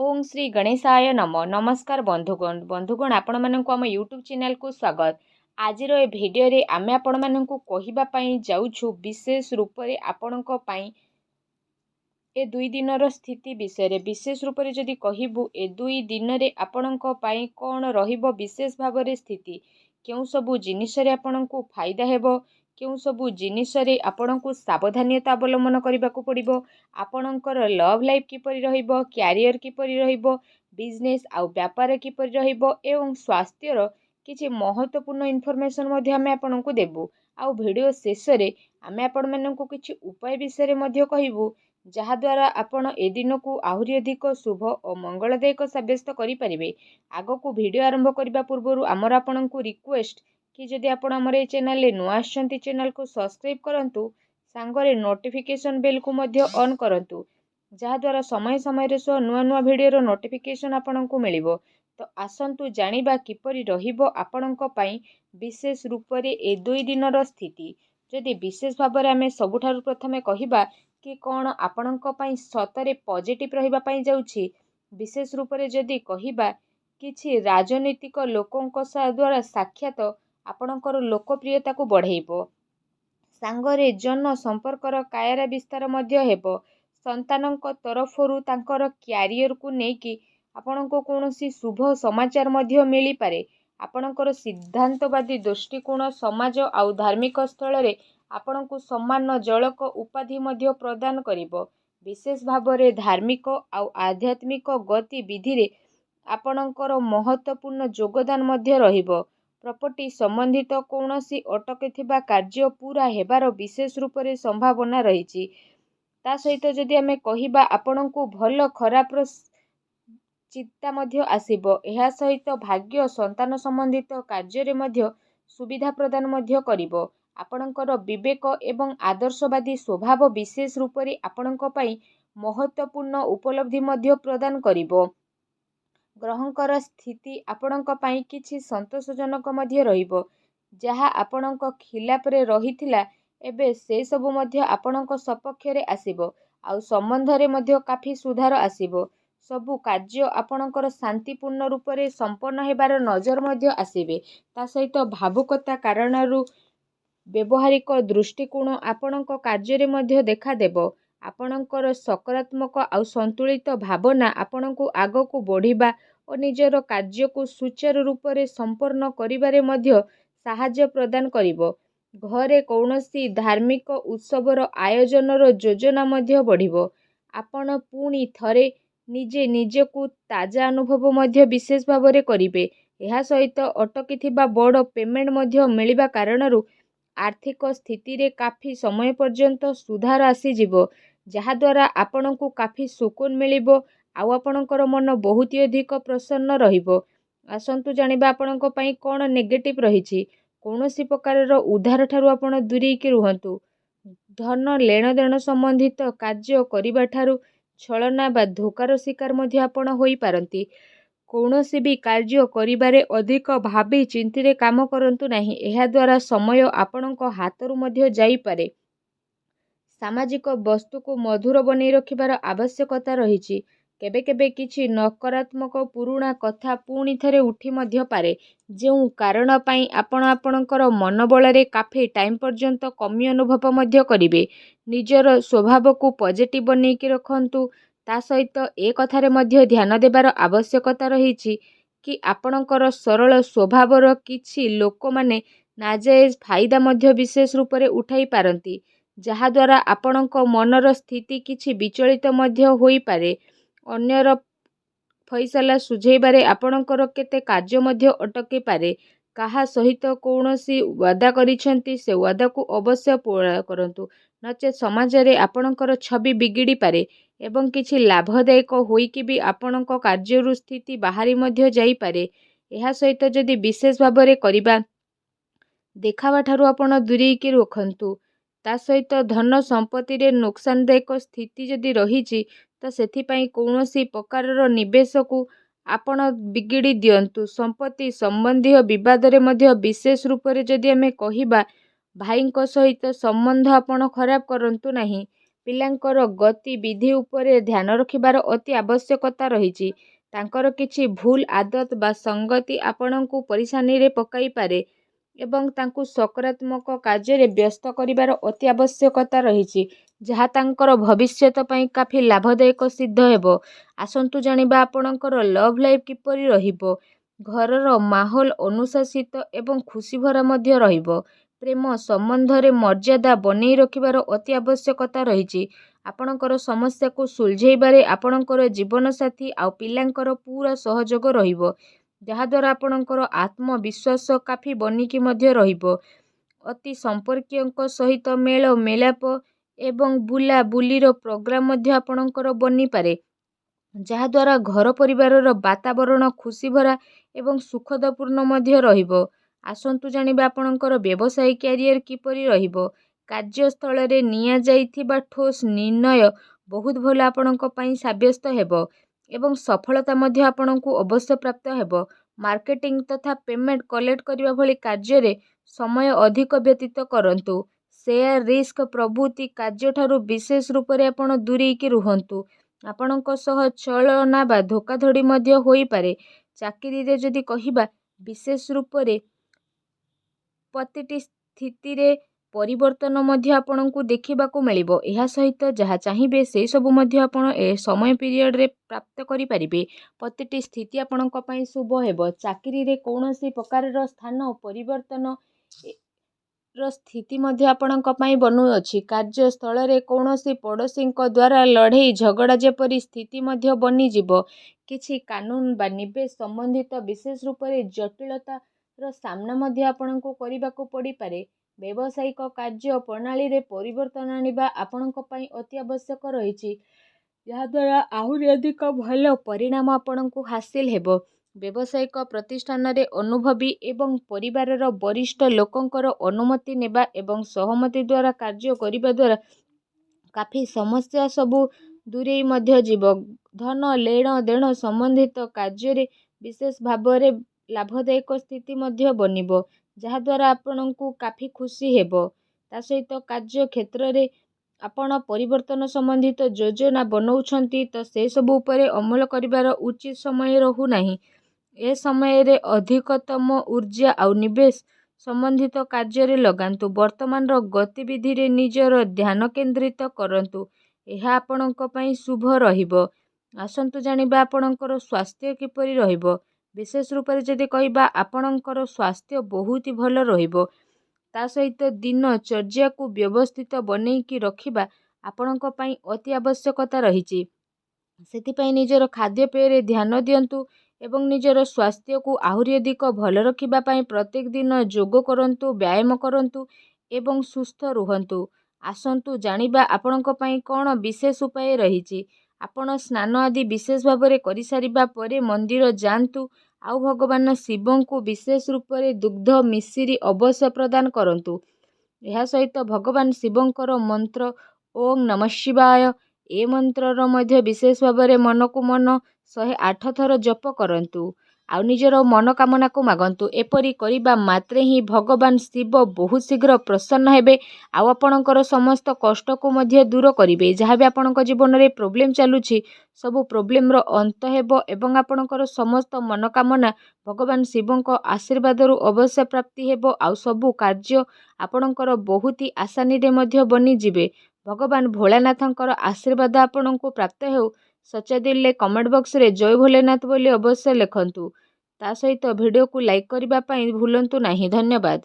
ओम श्री गणेशाय नम नमस्कार बंधुगण आपण मानक आम यूट्यूब चैनल को स्वागत। आज ए भिडियो रे आमे आपण मानक कहिबा पई जाउछु विशेष रूप रे आपणक पई ए दुई दिनर स्थिति विषय विशेष रूप से जदि कहबू ए दुई दिन रे आपणक पई कौन रहिबो विशेष भाव रे स्थिति केउ सबु जिनिस रे आपणक फायदा हेबो केउ सबु जिनिस रे आपणक सावधानता अवलंबन करबाकू पड़िबो आपणकर लव लाइफ किपरि रहिबो क्यारियर किपरि रहिबो बिजनेस आउ व्यापार किपरि रहिबो एवं स्वास्थ्यर किछि महत्वपूर्ण इनफॉरमेशन मध्ये आमे आपणक देबू आउ वीडियो शेष रे आमे आपण मानक किछि उपाय विषय रे मध्ये कहबू जहाद्वारा आपण ए दिन को आहरी अधिक शुभ और मंगलदायक सब्यस्त करें। आग को वीडियो आरंभ करने पूर्व आमर आपण को रिक्वेस्ट कि जदि आपण आमर ए चैनल नुआ आछंती चैनल को सब्सक्राइब करंतु सांगरे नोटिफिकेशन बेल को मध्य ऑन करंतु जहाद्वारा समय समय सह नुआ नुआ वीडियो नोटिफिकेशन आपण को मिलिबो। तो आसंतु जानिबा किपरि रहिबो आपणक पई विशेष रूप रे ए दुई दिनर स्थिति। जदि विशेष भाव में आमे सबुठारु प्रथमे कहिबा कि कौन आपणक पई सतरे पॉजिटिव रहिबा पई जाउछि विशेष रूप से जदि कहिबा किछि राजनीतिक लोकंक द्वारा साक्षात आपणकर लोकप्रियता को बढ़ेइबो सांगरे जन संपर्कर कायरा विस्तार मध्य हेबो संतानक तरफरु तांकर क्यारियर को नेकी आपणको कोनोसी शुभ समाचार मध्य मिली पारे आपणकर सिद्धांतवादी दृष्टिकोण समाज आउ धार्मिक स्थल रे आपणको सम्मान जलक उपाधि मध्य प्रदान करिबो विशेष भाव में धार्मिक आउ आध्यात्मिक गतिविधि रे आपणकर महत्वपूर्ण योगदान मध्य रहिबो प्रॉपर्टी संबंधित कौनसी अटकीथिबा कार्य पूरा हेबार विशेष रूप से संभावना रही ता सहित जदि आमे कहिबा आपणको भल खराब चिंता मध्य आसीबो एहा सहित भाग्य संतान संबंधित कार्य रे मध्य सुविधा प्रदान मध्य करिबो आपणकर विवेक एवं आदर्शवादी स्वभाव विशेष रूप से आपणक पई महत्वपूर्ण उपलब्धि मध्य प्रदान करिबो ग्रहंकर स्थिति आपणक पई किछि संतोषजनक मध्य रहिबो जहा आपणक खिलाफ रे रहिथिला एबे से सब मध्य आपणक सपक्ष रे आसीबो आउ संबंध रे मध्य काफी सुधार आसीबो सबु कार्य आपणकर शांतिपूर्ण रूप से संपन्न हेबार नजर मध्य आसीबे ता सहित भावुकता कारणरू व्यवहारिक दृष्टिकोण आपणक कार्य मध्य देखा देबो आपणकर सकारात्मक आउ संतुलित भावना आपणको आग को बढ़िबा और निजर कार्य को सुचारू रूप से संपन्न करिबारे मध्य सहायता प्रदान करिबो घरे कौनसी धार्मिक उत्सवर आयोजनर योजना मध्य बढ़िबो आपण पुणी थरे निजे निजे को ताजा अनुभव मध्य विशेष भाव में करिबे एहा सहित अटकीथिबा बड़ पेमेंट मध्य मिलिबा कारणरू आर्थिक स्थिति रे काफी समय पर्यंत सुधार आसीजिवो जहाद्वारा आपणको काफी सुकून मिलिबो आउ आपणकर मन बहुत अधिक प्रसन्न रहिबो। आसंतु जानिबा आपणक पई कोन नेगेटिव रहिछि कौनसी प्रकार उधार ठारू आपण दूरी के रुहंतु धन लेन देन संबंधित कार्य करिबा ठारू छलना बा धोकार शिकार मध्य आपण होई पारंती कौनसी भी कार्य करिबारे अधिक भाबी चिंती काम करंतु नहीं एहा द्वारा समय आपणक हाथरू मध्य जाई पारे सामाजिक वस्तु को मधुर बनै रखिबार आवश्यकता रहिछि केबे केबे किछि नकारात्मक पुराणा कथा पुणी थरे उठी मध्य पारे जो कारण पाई आपण आपणकर मनोबल रे काफी टाइम पर्यंत कमी अनुभव मध्य करिवे निजर स्वभाव को पॉजिटिव बनै कि रखंतु ता सहित ए कथारे मध्य ध्यान देबार आवश्यकता रहिछि कि आपणकर सरल स्वभावर किछि लोक माने नाजायज फायदा मध्य विशेष रूप से उठाई पारंती जहाद्वारा आपणक मनर स्थिति किछि विचलित मध्य होई पारे अन्यर फैसला सुझेबारे आपणकर केते कार्य मध्य अटके पारे काहा सहित कौनसी वादा करिसेंती से वादा को अवश्य पूरा करंतु नचे समाज रे आपणकर छवि बिगिड़ी पारे एवं किछि लाभदायक होइकि भी आपणक कार्यरु स्थिति बाहरी मध्य जाई पारे एहा सहित जदि विशेष भाव में करिबा देखावा ठारू आपण दूरी के रखंतु ता सहित धन संपत्ति रे नुकसानदायक स्थिति जदि रहिछि तो सेथिपाई कौनसी प्रकारर निवेश को आपण बिगिड़ी दियंतु संपत्ति संबंधी विवाद रे मध्य विशेष रूप से जदि आमे कहिबा भाईंक सहित संबंध आपण खराब करंतु नहीं ପିଲାଙ୍କର ଗତିବିଧି ଉପରେ ଧ୍ୟାନ ରଖିବାର ଅତି ଆବଶ୍ୟକତା ରହିଛି। ତାଙ୍କର କିଛି ଭୁଲ ଆଦତ ବା ସଙ୍ଗତି ଆପଣଙ୍କୁ ପରିଶାନୀରେ ପକାଇପାରେ ଏବଂ ତାଙ୍କୁ ସକାରାତ୍ମକ କାର୍ଯ୍ୟରେ ବ୍ୟସ୍ତ କରିବାର ଅତି ଆବଶ୍ୟକତା ରହିଛି, ଯାହା ତାଙ୍କର ଭବିଷ୍ୟତ ପାଇଁ କାଫି ଲାଭଦାୟକ ସିଦ୍ଧ ହେବ। ଆସନ୍ତୁ ଜାଣିବା ଆପଣଙ୍କର ଲଭ୍ ଲାଇଫ୍ କିପରି ରହିବ। ଘରର ମାହୋଲ ଅନୁଶାସିତ ଏବଂ ଖୁସିଭରା ମଧ୍ୟ ରହିବ। ପ୍ରେମ ସମ୍ବନ୍ଧରେ ମର୍ଯ୍ୟାଦା ବନେଇ ରଖିବାର ଅତି ଆବଶ୍ୟକତା ରହିଛି। ଆପଣଙ୍କର ସମସ୍ୟାକୁ ସୁଲଝେଇବାରେ ଆପଣଙ୍କର ଜୀବନସାଥୀ ଆଉ ପିଲାଙ୍କର ପୂରା ସହଯୋଗ ରହିବ, ଯାହାଦ୍ୱାରା ଆପଣଙ୍କର ଆତ୍ମବିଶ୍ୱାସ କାଫି ବନିକି ମଧ୍ୟ ରହିବ। ଅତି ସମ୍ପର୍କୀୟଙ୍କ ସହିତ ମେଳ ମେଳାପ ଏବଂ ବୁଲାବୁଲିର ପ୍ରୋଗ୍ରାମ ମଧ୍ୟ ଆପଣଙ୍କର ବନିପାରେ, ଯାହାଦ୍ୱାରା ଘର ପରିବାରର ବାତାବରଣ ଖୁସିଭରା ଏବଂ ସୁଖଦପୂର୍ଣ୍ଣ ମଧ୍ୟ ରହିବ। ଆସନ୍ତୁ ଜାଣିବା ଆପଣଙ୍କର ବ୍ୟବସାୟିକ କ୍ୟାରିୟର କିପରି ରହିବ। କାର୍ଯ୍ୟସ୍ଥଳରେ ନିଆଯାଇଥିବା ଠୋସ୍ ନିର୍ଣ୍ଣୟ ବହୁତ ଭଲ ଆପଣଙ୍କ ପାଇଁ ସାବ୍ୟସ୍ତ ହେବ ଏବଂ ସଫଳତା ମଧ୍ୟ ଆପଣଙ୍କୁ ଅବଶ୍ୟ ପ୍ରାପ୍ତ ହେବ। ମାର୍କେଟିଂ ତଥା ପେମେଣ୍ଟ କଲେକ୍ଟ କରିବା ଭଳି କାର୍ଯ୍ୟରେ ସମୟ ଅଧିକ ବ୍ୟତୀତ କରନ୍ତୁ। ସେୟାର ରିସ୍କ ପ୍ରଭୃତି କାର୍ଯ୍ୟଠାରୁ ବିଶେଷ ରୂପରେ ଆପଣ ଦୂରେଇକି ରୁହନ୍ତୁ। ଆପଣଙ୍କ ସହ ଛଳନା ବା ଧୋକାଧଡ଼ି ମଧ୍ୟ ହୋଇପାରେ। ଚାକିରିରେ ଯଦି କହିବା, ବିଶେଷ ରୂପରେ ପ୍ରତିଟି ସ୍ଥିତିରେ ପରିବର୍ତ୍ତନ ମଧ୍ୟ ଆପଣଙ୍କୁ ଦେଖିବାକୁ ମିଳିବ। ଏହା ସହିତ ଯାହା ଚାହିଁବେ ସେସବୁ ମଧ୍ୟ ଆପଣ ଏ ସମୟ ପିରିୟଡ଼ରେ ପ୍ରାପ୍ତ କରିପାରିବେ। ପ୍ରତିଟି ସ୍ଥିତି ଆପଣଙ୍କ ପାଇଁ ଶୁଭ ହେବ। ଚାକିରିରେ କୌଣସି ପ୍ରକାରର ସ୍ଥାନ ପରିବର୍ତ୍ତନ ର ସ୍ଥିତି ମଧ୍ୟ ଆପଣଙ୍କ ପାଇଁ ବନୁଅଛି। କାର୍ଯ୍ୟସ୍ଥଳରେ କୌଣସି ପଡ଼ୋଶୀଙ୍କ ଦ୍ୱାରା ଲଢ଼େଇ ଝଗଡ଼ା ଯେପରି ସ୍ଥିତି ମଧ୍ୟ ବନିଯିବ। କିଛି କାନୁନ ବା ନିବେଶ ସମ୍ବନ୍ଧିତ ବିଶେଷ ରୂପରେ ଜଟିଳତାର ସାମ୍ନା ମଧ୍ୟ ଆପଣଙ୍କୁ କରିବାକୁ ପଡ଼ିପାରେ। ବ୍ୟବସାୟିକ କାର୍ଯ୍ୟ ପ୍ରଣାଳୀରେ ପରିବର୍ତ୍ତନ ଆଣିବା ଆପଣଙ୍କ ପାଇଁ ଅତି ଆବଶ୍ୟକ ରହିଛି, ଯାହାଦ୍ୱାରା ଆହୁରି ଅଧିକ ଭଲ ପରିଣାମ ଆପଣଙ୍କୁ ହାସିଲ ହେବ। ବ୍ୟବସାୟିକ ପ୍ରତିଷ୍ଠାନରେ ଅନୁଭବୀ ଏବଂ ପରିବାରର ବରିଷ୍ଠ ଲୋକଙ୍କର ଅନୁମତି ନେବା ଏବଂ ସହମତି ଦ୍ୱାରା କାର୍ଯ୍ୟ କରିବା ଦ୍ୱାରା କାଫି ସମସ୍ୟା ସବୁ ଦୂରେଇ ମଧ୍ୟ ଯିବ। ଧନ ଲେଣ ଦେଣ ସମ୍ବନ୍ଧିତ କାର୍ଯ୍ୟରେ ବିଶେଷ ଭାବରେ ଲାଭଦାୟକ ସ୍ଥିତି ମଧ୍ୟ ବନିବ, ଯାହାଦ୍ୱାରା ଆପଣଙ୍କୁ କାଫି ଖୁସି ହେବ। ତା ସହିତ କାର୍ଯ୍ୟ କ୍ଷେତ୍ରରେ ଆପଣ ପରିବର୍ତ୍ତନ ସମ୍ବନ୍ଧିତ ଯୋଜନା ବନଉଛନ୍ତି ତ ସେସବୁ ଉପରେ ଅମଲ କରିବାର ଉଚିତ ସମୟ ରହୁନାହିଁ। ଏ ସମୟରେ ଅଧିକତମ ଊର୍ଜା ଆଉ ନିବେଶ ସମ୍ବନ୍ଧିତ କାର୍ଯ୍ୟରେ ଲଗାନ୍ତୁ। ବର୍ତ୍ତମାନର ଗତିବିଧିରେ ନିଜର ଧ୍ୟାନ କେନ୍ଦ୍ରିତ କରନ୍ତୁ, ଏହା ଆପଣଙ୍କ ପାଇଁ ଶୁଭ ରହିବ। ଆସନ୍ତୁ ଜାଣିବା ଆପଣଙ୍କର ସ୍ୱାସ୍ଥ୍ୟ କିପରି ରହିବ। ବିଶେଷ ରୂପରେ ଯଦି କହିବା, ଆପଣଙ୍କର ସ୍ୱାସ୍ଥ୍ୟ ବହୁତ ଭଲ ରହିବ। ତା ସହିତ ଦିନଚର୍ଯ୍ୟାକୁ ବ୍ୟବସ୍ଥିତ ବନେଇକି ରଖିବା ଆପଣଙ୍କ ପାଇଁ ଅତି ଆବଶ୍ୟକତା ରହିଛି। ସେଥିପାଇଁ ନିଜର ଖାଦ୍ୟପେୟରେ ଧ୍ୟାନ ଦିଅନ୍ତୁ ଏବଂ ନିଜର ସ୍ୱାସ୍ଥ୍ୟକୁ ଆହୁରି ଅଧିକ ଭଲ ରଖିବା ପାଇଁ ପ୍ରତ୍ୟେକ ଦିନ ଯୋଗ କରନ୍ତୁ, ବ୍ୟାୟାମ କରନ୍ତୁ ଏବଂ ସୁସ୍ଥ ରୁହନ୍ତୁ। ଆସନ୍ତୁ ଜାଣିବା ଆପଣଙ୍କ ପାଇଁ କ'ଣ ବିଶେଷ ଉପାୟ ରହିଛି। ଆପଣ ସ୍ନାନ ଆଦି ବିଶେଷ ଭାବରେ କରିସାରିବା ପରେ ମନ୍ଦିର ଯାଆନ୍ତୁ ଆଉ ଭଗବାନ ଶିବଙ୍କୁ ବିଶେଷ ରୂପରେ ଦୁଗ୍ଧ ମିଶ୍ରି ଅବଶ୍ୟ ପ୍ରଦାନ କରନ୍ତୁ। ଏହା ସହିତ ଭଗବାନ ଶିବଙ୍କର ମନ୍ତ୍ର ଓଁ ନମଃ ଶିବାୟ, ଏ ମନ୍ତ୍ରର ମଧ୍ୟ ବିଶେଷ ଭାବରେ ମନକୁ ମନ 108 ଥର ଜପ କରନ୍ତୁ ଆଉ ନିଜର ମନୋକାମନାକୁ ମାଗନ୍ତୁ। ଏପରି କରିବା ମାତ୍ରେ ହିଁ ଭଗବାନ ଶିବ ବହୁତ ଶୀଘ୍ର ପ୍ରସନ୍ନ ହେବେ ଆଉ ଆପଣଙ୍କର ସମସ୍ତ କଷ୍ଟକୁ ମଧ୍ୟ ଦୂର କରିବେ। ଯାହା ବି ଆପଣଙ୍କ ଜୀବନରେ ପ୍ରୋବ୍ଲେମ୍ ଚାଲୁଛି, ସବୁ ପ୍ରୋବ୍ଲେମର ଅନ୍ତ ହେବ ଏବଂ ଆପଣଙ୍କର ସମସ୍ତ ମନୋକାମନା ଭଗବାନ ଶିବଙ୍କ ଆଶୀର୍ବାଦରୁ ଅବଶ୍ୟ ପ୍ରାପ୍ତି ହେବ ଆଉ ସବୁ କାର୍ଯ୍ୟ ଆପଣଙ୍କର ବହୁତ ଆସାନୀରେ ମଧ୍ୟ ବନିଯିବେ। ଭଗବାନ ଭୋଳାନାଥଙ୍କର ଆଶୀର୍ବାଦ ଆପଣଙ୍କୁ ପ୍ରାପ୍ତ ହେଉ। ସଚ୍ଚା ଦିଲରେ କମେଣ୍ଟ ବକ୍ସରେ ଜୟ ଭୋଲେନାଥ ବୋଲି ଅବଶ୍ୟ ଲେଖନ୍ତୁ। ତା ସହିତ ଭିଡ଼ିଓକୁ ଲାଇକ୍ କରିବା ପାଇଁ ଭୁଲନ୍ତୁ ନାହିଁ। ଧନ୍ୟବାଦ।